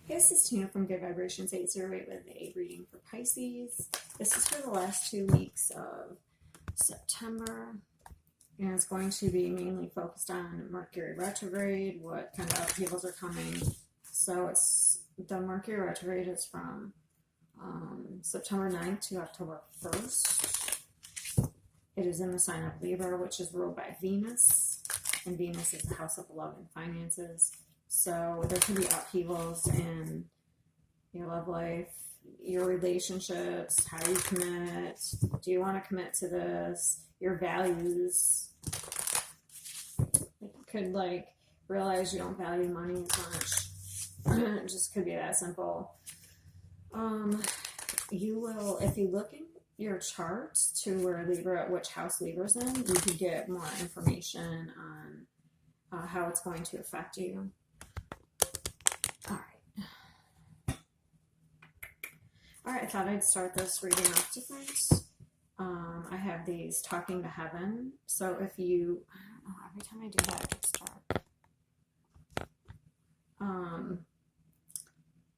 Hey, this is Tina from Good Vibrations 808 with a reading for Pisces. This is for the last 2 weeks of September, and it's going to be mainly focused on Mercury Retrograde, what kind of upheavals are coming. So the Mercury Retrograde is from September 9th to October 1st. It is in the sign of Libra, which is ruled by Venus, and Venus is the house of love and finances. So there can be upheavals in your love life, your relationships, how you commit. Do you want to commit to this? Your values. You could realize you don't value money as much. It just could be that simple. You will, if you look in your charts to where Libra, which house Libra's in, you could get more information on how it's going to affect you. Alright, I thought I'd start this reading off different. I have these talking to heaven. So if you, I don't know, every time I do that, it gets dark.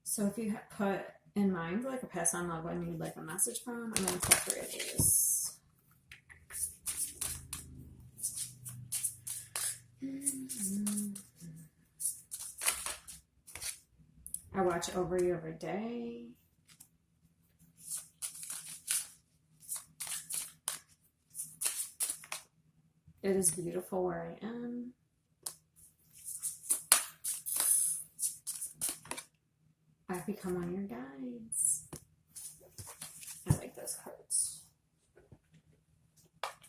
So if you put in mind like a past on loved one you'd like a message from, I'm going to pull 3 of these. I watch over you every day. It is beautiful where I am. I've become one of your guides. I like those cards.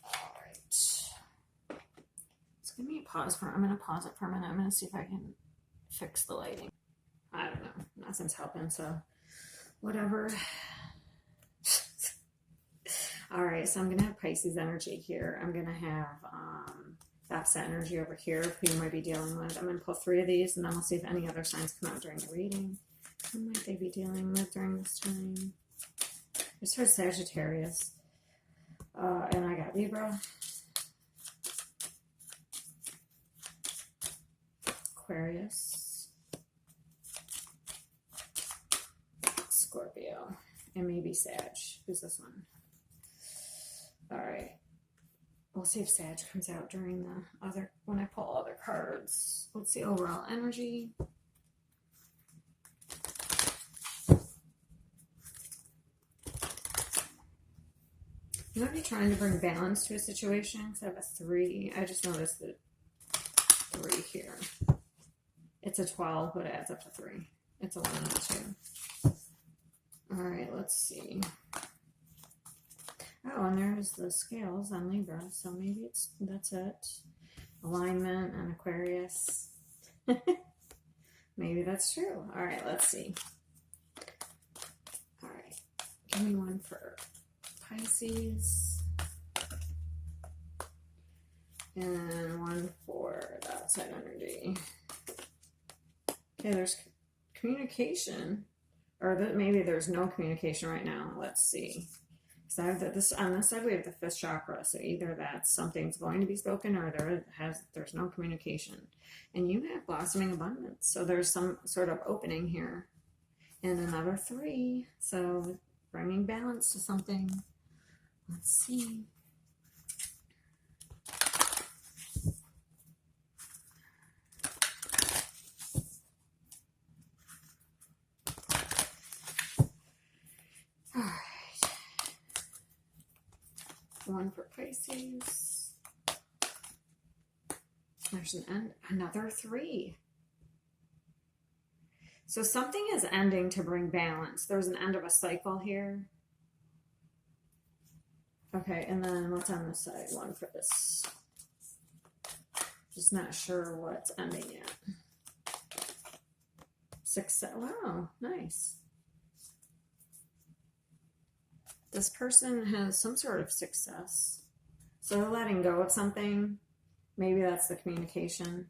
Alright. Just give me a pause for, I'm going to pause it for a minute. I'm going to see if I can fix the lighting. I don't know. Nothing's helping, so whatever. Alright, so I'm going to have Pisces energy here. I'm going to have opposite energy over here, who you might be dealing with. I'm going to pull 3 of these, and then we'll see if any other signs come out during the reading. Who might they be dealing with during this time? I just heard Sagittarius. And I got Libra. Aquarius. Scorpio. And maybe Sag. Who's this one? Alright. We'll see if Sag comes out during the other, when I pull other cards. What's the overall energy? You might be trying to bring balance to a situation, because I have a 3. I just noticed the 3 here. It's a 12, but it adds up to 3. It's a 1 and a 2. Alright, let's see. Oh, and there's the scales on Libra, so maybe that's it. Alignment on Aquarius. Maybe that's true. Alright, let's see. Alright, give me one for Pisces. And one for the outside energy. Okay, there's communication. Or maybe there's no communication right now. Let's see. So I have this on this side we have the 5th chakra, so either that's something's going to be spoken or there's no communication. And you have blossoming abundance, so there's some sort of opening here. And another 3, so bringing balance to something. Let's see. One for Pisces. There's another 3. So something is ending to bring balance. There's an end of a cycle here. Okay, and then what's on this side? One for this. Just not sure what's ending yet. Success. Wow, nice. This person has some sort of success. So they're letting go of something. Maybe that's the communication.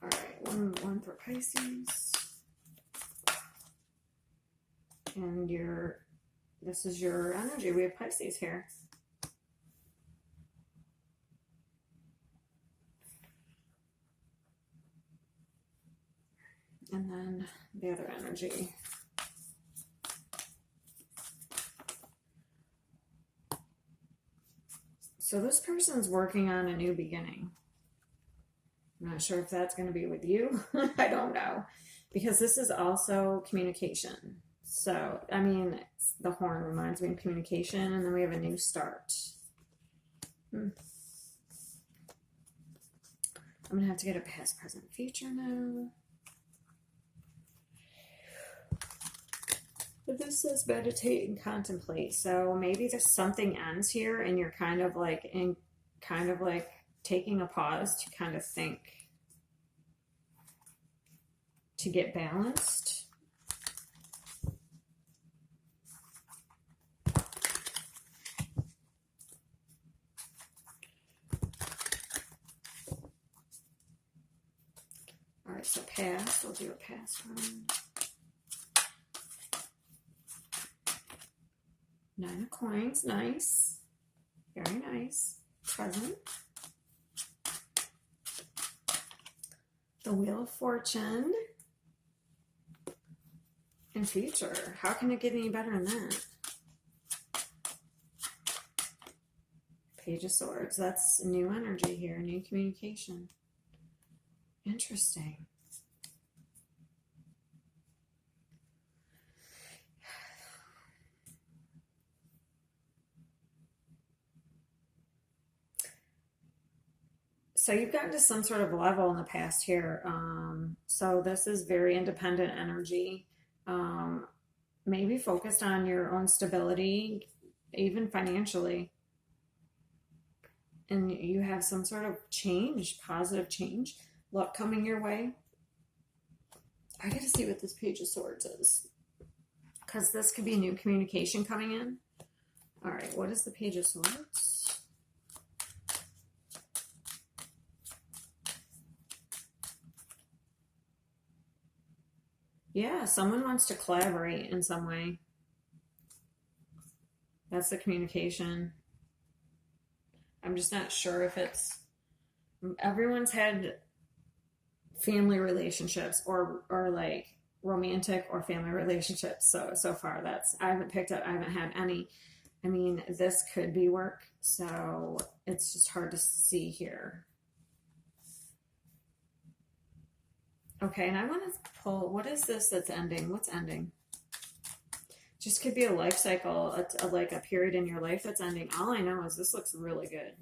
Alright, one for Pisces. And This is your energy. We have Pisces here. And then the other energy. So this person's working on a new beginning. I'm not sure if that's going to be with you. I don't know. Because this is also communication. So, I mean, the horn reminds me of communication, and then we have a new start. I'm going to have to get a past, present, future now. But this says meditate and contemplate. So maybe there's something ends here, and you're kind of like taking a pause to kind of think, to get balanced. All right, so past, we'll do a past one. 9 of coins, nice. Very nice. Present. The Wheel of Fortune. And future. How can it get any better than that? Page of Swords. That's new energy here, new communication. Interesting. So you've gotten to some sort of level in the past here. So this is very independent energy. Maybe focused on your own stability, even financially. And you have some sort of change, positive change, luck coming your way. I got to see what this Page of Swords is, because this could be new communication coming in. All right, what is the Page of Swords? Yeah, someone wants to collaborate in some way. That's the communication. I'm just not sure if it's... Everyone's had family relationships or like romantic or family relationships. So far I haven't picked up, I haven't had any. I mean, this could be work. So it's just hard to see here. Okay, and I want to pull, what is this that's ending? What's ending? Just could be a life cycle, like a period in your life that's ending. All I know is this looks really good.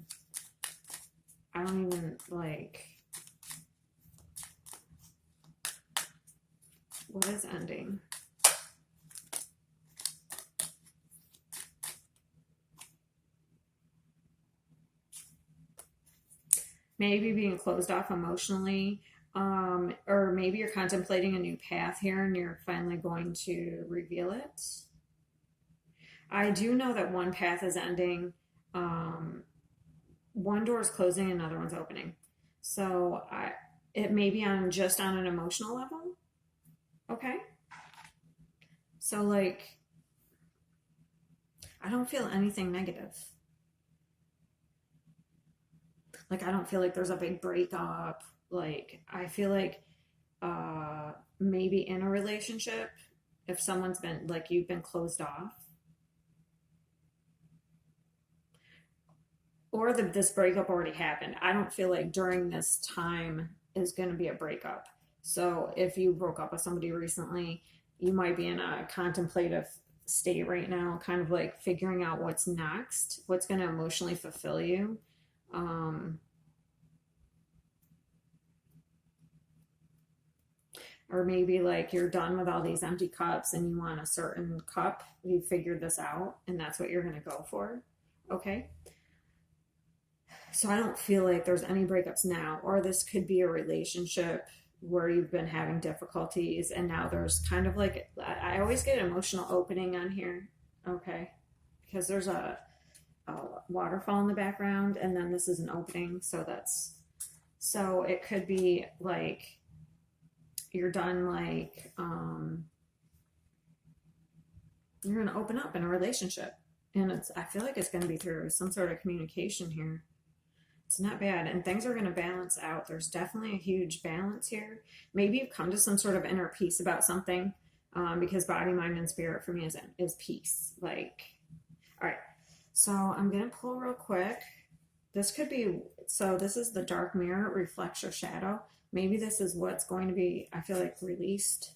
I don't even, like, what is ending? Maybe being closed off emotionally. Or maybe you're contemplating a new path here and you're finally going to reveal it. I do know that one path is ending. One door is closing, another one's opening. So it may be just on an emotional level. Okay. So like, I don't feel anything negative. Like, I don't feel like there's a big breakup. Like, I feel like maybe in a relationship, if someone's been, like, you've been closed off, or this breakup already happened. I don't feel like during this time is going to be a breakup. So if you broke up with somebody recently, you might be in a contemplative state right now, kind of like figuring out what's next, what's going to emotionally fulfill you. Or maybe like you're done with all these empty cups and you want a certain cup. You figured this out and that's what you're going to go for. Okay. So I don't feel like there's any breakups now, or this could be a relationship where you've been having difficulties and now there's kind of like, I always get an emotional opening on here. Okay. Because there's a waterfall in the background and then this is an opening. So it could be like, you're done, like, You're going to open up in a relationship. And I feel like it's going to be through some sort of communication here. It's not bad. And things are going to balance out. There's definitely a huge balance here. Maybe you've come to some sort of inner peace about something, because body, mind, and spirit for me is peace. Like, all right. So I'm going to pull real quick. This could be, so this is the dark mirror, reflects your shadow. Maybe this is what's going to be, I feel like, released.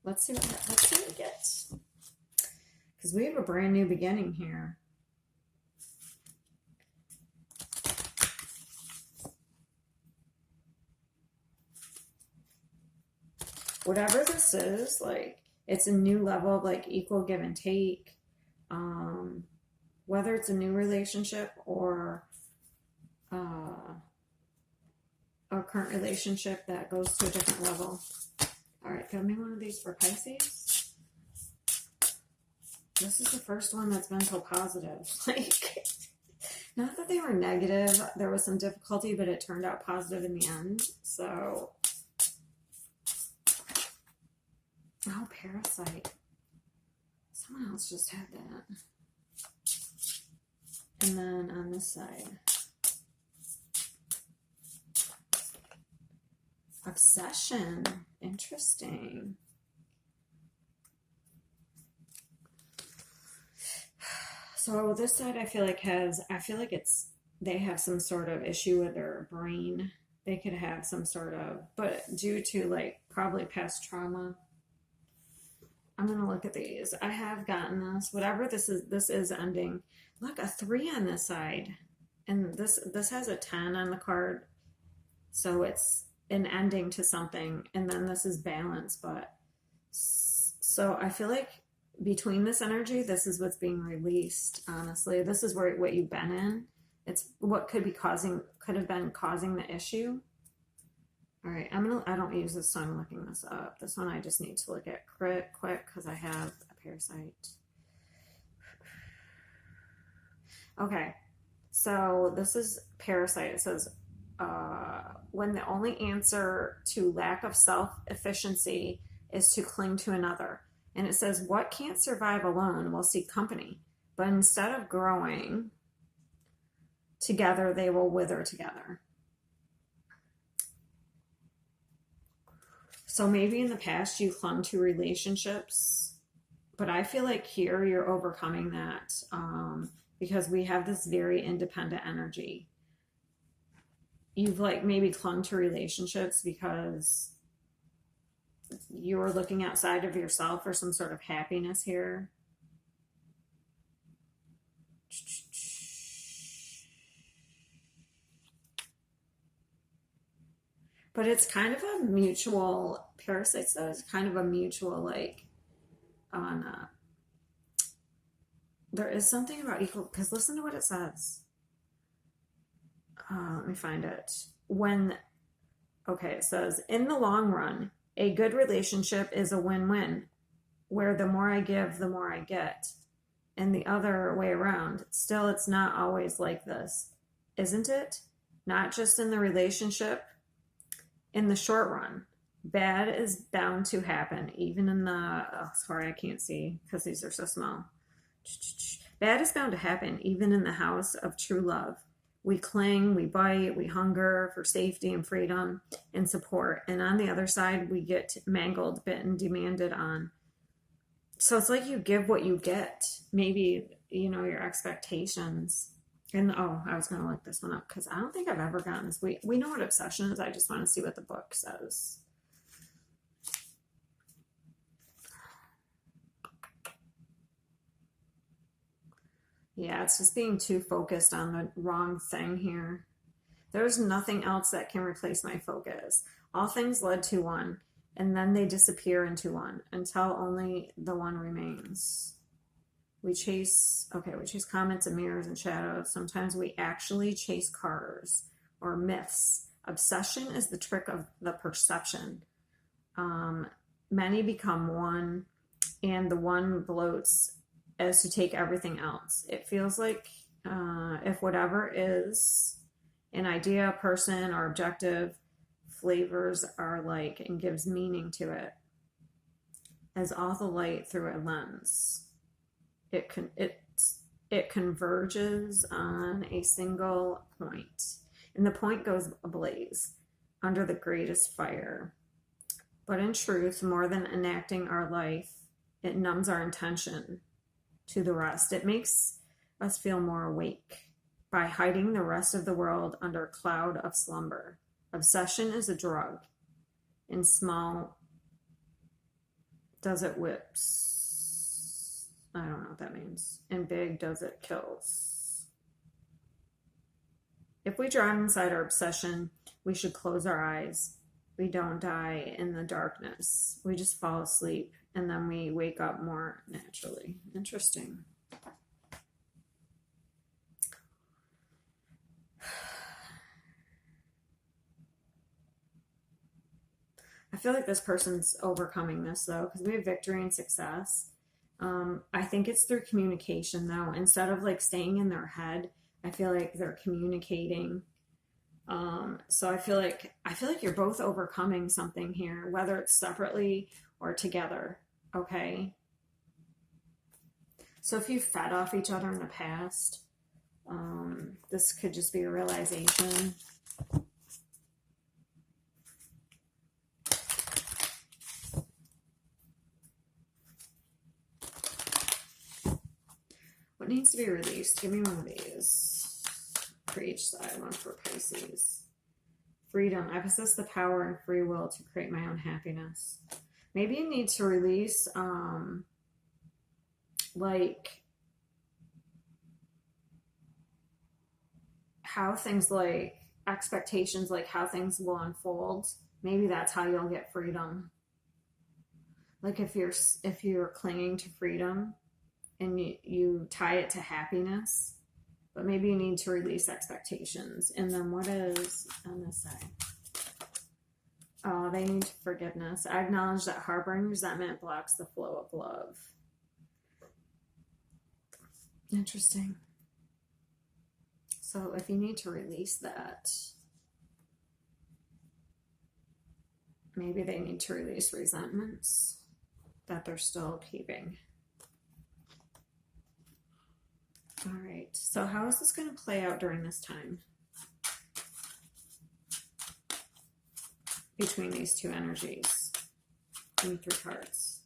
Let's see what we get. Because we have a brand new beginning here. Whatever this is, like, it's a new level of like equal give and take. Whether it's a new relationship or a current relationship that goes to a different level. All right, got me one of these for Pisces. This is the first one that's been so positive. Like, not that they were negative. There was some difficulty, but it turned out positive in the end. So, oh, Parasite. Someone else just had that. And then on this side, Obsession. Interesting. So this side I feel like they have some sort of issue with their brain. They could have some sort of, but due to like probably past trauma. I'm going to look at these. I have gotten this. Whatever this is ending. Look, a 3 on this side. And this has a 10 on the card. So it's an ending to something. And then this is balance. But so I feel like between this energy, this is what's being released, honestly. This is what you've been in. It's what could have been causing the issue. All right, I don't use this, so I'm looking this up. This one I just need to look at quick because I have a Parasite. Okay, so this is Parasite. It says, when the only answer to lack of self-efficiency is to cling to another. And it says, what can't survive alone will seek company. But instead of growing together, they will wither together. So maybe in the past you clung to relationships, but I feel like here you're overcoming that, because we have this very independent energy. You've like maybe clung to relationships because you were looking outside of yourself for some sort of happiness here. But it's kind of a mutual, Parasites though, it's kind of a mutual, like, there is something about equal, because listen to what it says. Let me find it. It says, in the long run, a good relationship is a win-win, where the more I give, the more I get. And the other way around. Still, it's not always like this, isn't it? Not just in the relationship. In the short run, bad is bound to happen, even in the, sorry, I can't see because these are so small. Bad is bound to happen, even in the house of true love. We cling, we bite, we hunger for safety and freedom and support. And on the other side, we get mangled, bitten, demanded on. So it's like you give what you get. Maybe, your expectations. And I was going to look this one up because I don't think I've ever gotten this. We know what obsession is. I just want to see what the book says. Yeah, it's just being too focused on the wrong thing here. There's nothing else that can replace my focus. All things led to one, and then they disappear into one until only the one remains. We chase comets and mirrors and shadows. Sometimes we actually chase cars or myths. Obsession is the trick of the perception. Many become one, and the one bloats as to take everything else. It feels like if whatever is an idea, person, or objective, flavors are like and gives meaning to it as all the light through a lens. it converges on a single point, and the point goes ablaze under the greatest fire. But in truth, more than enacting our life, it numbs our intention to the rest. It makes us feel more awake by hiding the rest of the world under a cloud of slumber. Obsession is a drug. In small does it whips. I don't know what that means. In big does it kills. If we drown inside our obsession, we should close our eyes. We don't die in the darkness. We just fall asleep, and then we wake up more naturally. Interesting. I feel like this person's overcoming this, though, because we have victory and success. I think it's through communication, though. Instead of like staying in their head, I feel like they're communicating. So I feel like you're both overcoming something here, whether it's separately or together. Okay. So if you fed off each other in the past, this could just be a realization. What needs to be released? Give me one of these for each side. One for Pisces. Freedom. I possess the power and free will to create my own happiness. Maybe you need to release, like, how things like expectations, like how things will unfold. Maybe that's how you'll get freedom. Like if you're clinging to freedom, and you tie it to happiness, but maybe you need to release expectations. And then what is on this side? Oh, they need forgiveness. I acknowledge that harboring resentment blocks the flow of love. Interesting. So if you need to release that, maybe they need to release resentments that they're still keeping. All right, so how is this going to play out during this time between these two energies? Give me 3 cards.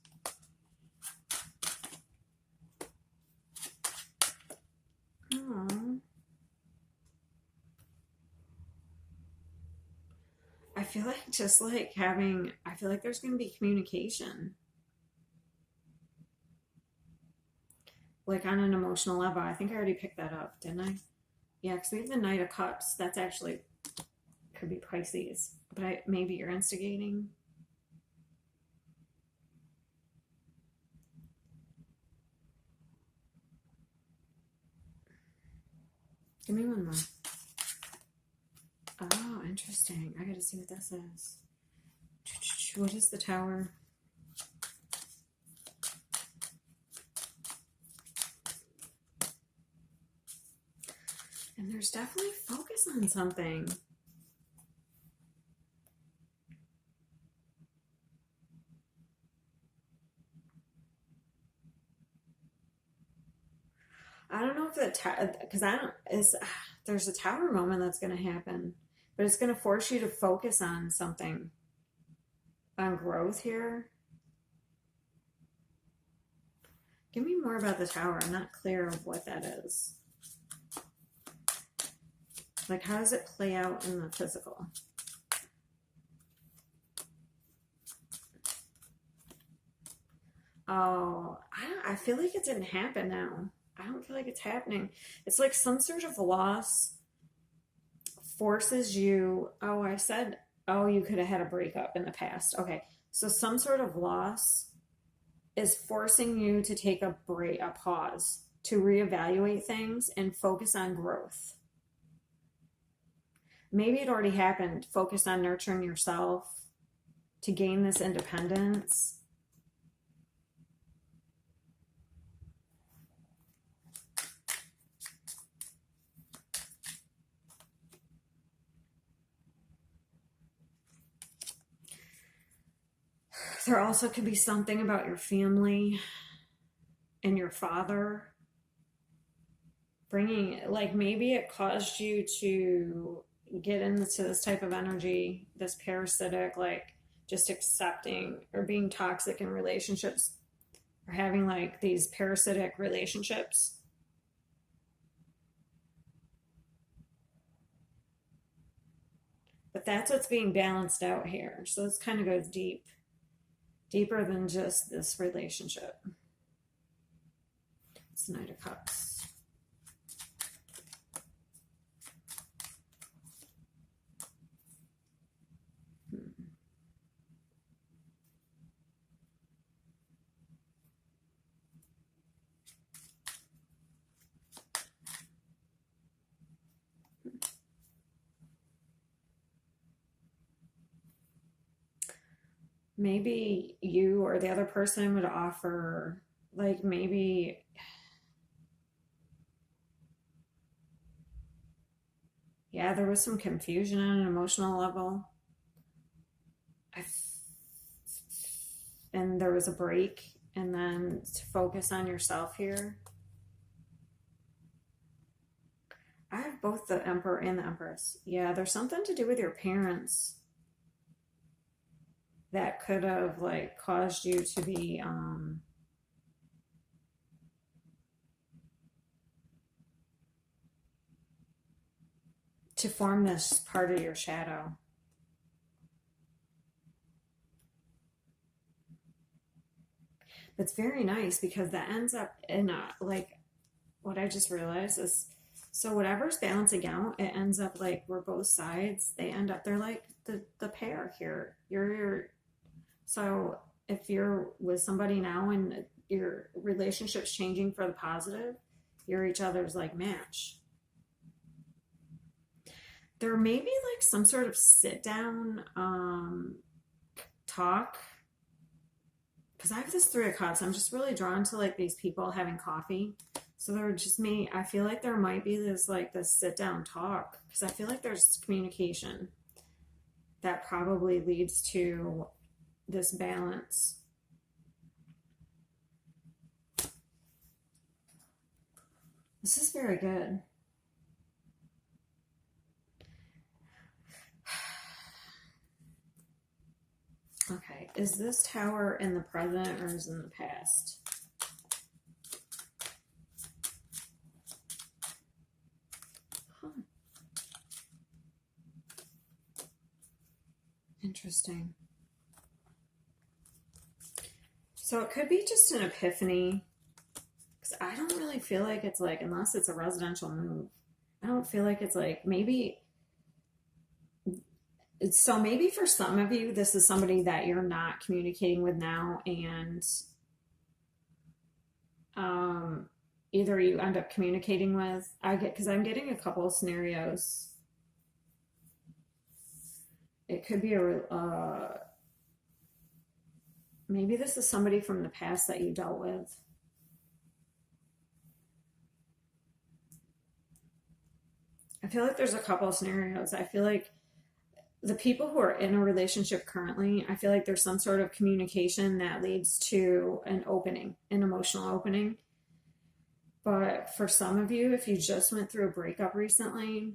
Oh. I feel like I feel like there's going to be communication. Like on an emotional level. I think I already picked that up, didn't I? Yeah, because we have the Knight of Cups. That's actually, could be Pisces. But maybe you're instigating. Give me one more. Oh, interesting. I gotta see what this is. What is the Tower? And there's definitely focus on something. I don't know if because there's a Tower moment that's going to happen, but it's going to force you to focus on something, on growth here. Give me more about the Tower. I'm not clear of what that is. Like, how does it play out in the physical? Oh, I feel like it didn't happen now. I don't feel like it's happening. It's like some sort of loss forces you. Oh, I said, oh, you could have had a breakup in the past. Okay, so some sort of loss is forcing you to take a break, a pause, to reevaluate things and focus on growth. Maybe it already happened. Focus on nurturing yourself to gain this independence. There also could be something about your family. and your father, bringing, like, maybe it caused you to get into this type of energy, this parasitic, like just accepting or being toxic in relationships, or having like these parasitic relationships. But that's what's being balanced out here. So this kind of goes deeper than just this relationship. It's the Knight of Cups. Maybe you or the other person would offer, like, maybe, yeah, there was some confusion on an emotional level. And there was a break, and then to focus on yourself here. I have both the Emperor and the Empress. Yeah, there's something to do with your parents that could have like caused you to be to form this part of your shadow. It's very nice because that ends up in a, like, what I just realized is, so whatever's balancing out, it ends up like where both sides, they end up, they're like the pair here. So if you're with somebody now and your relationship's changing for the positive, you're each other's like match. There may be like some sort of sit down talk, because I have this Three of Cups. I'm just really drawn to like these people having coffee. So they're just me. I feel like there might be this like this sit down talk, because I feel like there's communication that probably leads to this balance. This is very good. Okay, is this tower in the present or is it in the past? Huh. Interesting. So it could be just an epiphany, because I don't really feel like it's like, unless it's a residential move, I don't feel like it's like, maybe, so maybe for some of you, this is somebody that you're not communicating with now, and either you end up communicating with, because I'm getting a couple of scenarios. It could be maybe this is somebody from the past that you dealt with. I feel like there's a couple of scenarios. I feel like the people who are in a relationship currently, I feel like there's some sort of communication that leads to an opening, an emotional opening. But for some of you, if you just went through a breakup recently,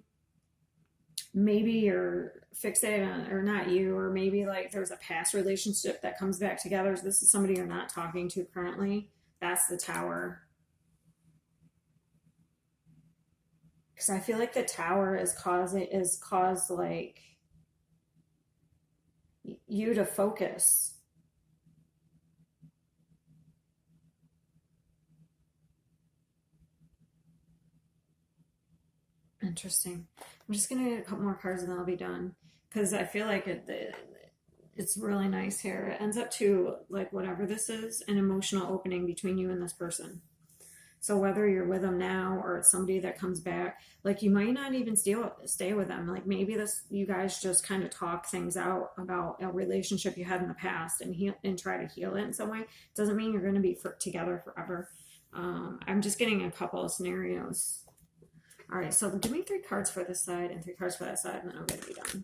maybe you're fixated on, or not you, or maybe like there's a past relationship that comes back together. So this is somebody you're not talking to currently. That's the Tower. Because I feel like the Tower is caused like you to focus. Interesting. I'm just gonna get a couple more cards and then I'll be done, because I feel like it's really nice here. It ends up to, like, whatever this is, an emotional opening between you and this person. So whether you're with them now or it's somebody that comes back, like, you might not even stay with them. Like, maybe you guys just kind of talk things out about a relationship you had in the past and try to heal it in some way. Doesn't mean you're going to be together forever. I'm just getting a couple of scenarios. All right, so give me 3 cards for this side and 3 cards for that side, and then I'm going to be done.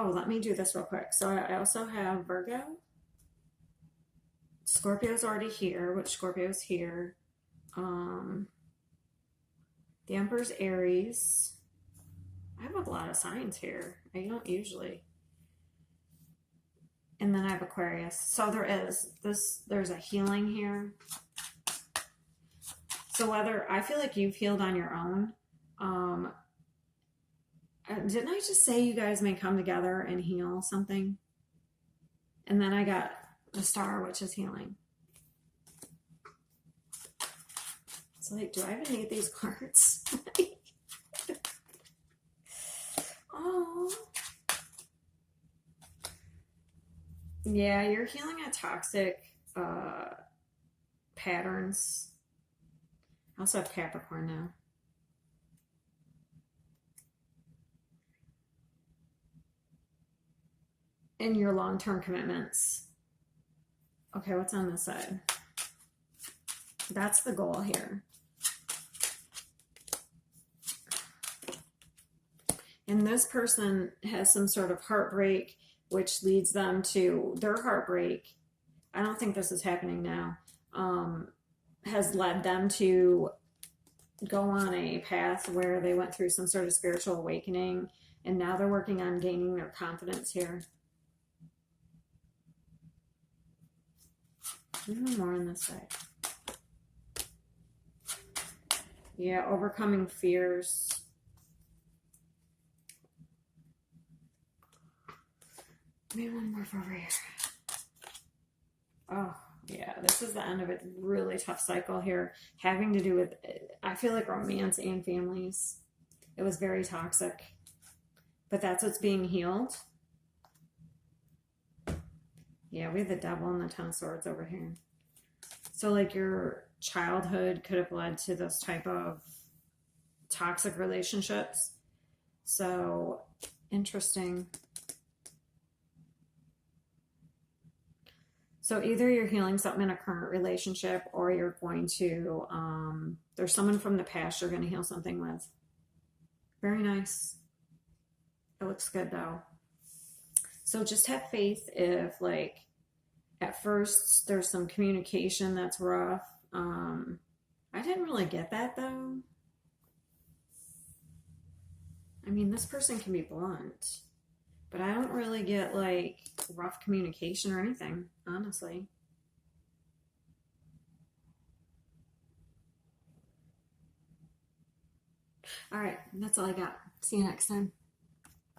Oh, let me do this real quick. So I also have Virgo. Scorpio's already here, which Scorpio's here. The Emperor's Aries. I have a lot of signs here. I don't usually. And then I have Aquarius. So there's a healing here. So whether, I feel like you've healed on your own. Didn't I just say you guys may come together and heal something? And then I got the Star, which is healing. It's like, do I even need these cards? Oh. Yeah, you're healing a toxic patterns. I also have Capricorn now. And your long-term commitments. Okay, what's on this side? That's the goal here. And this person has some sort of heartbreak, which leads them to their heartbreak. I don't think this is happening now. Has led them to go on a path where they went through some sort of spiritual awakening, and now they're working on gaining their confidence here. Even more on this side. Yeah, overcoming fears. Maybe one more over here. Oh, yeah, this is the end of a really tough cycle here, having to do with, I feel like, romance and families. It was very toxic, but that's what's being healed. Yeah, we have the Devil and the Ten of Swords over here. So like your childhood could have led to this type of toxic relationships. So interesting. So either you're healing something in a current relationship, or you're going to, there's someone from the past you're going to heal something with. Very nice. It looks good though. So just have faith if, like, at first there's some communication that's rough. I didn't really get that though. I mean, this person can be blunt, but I don't really get like rough communication or anything, honestly. All right, that's all I got. See you next time.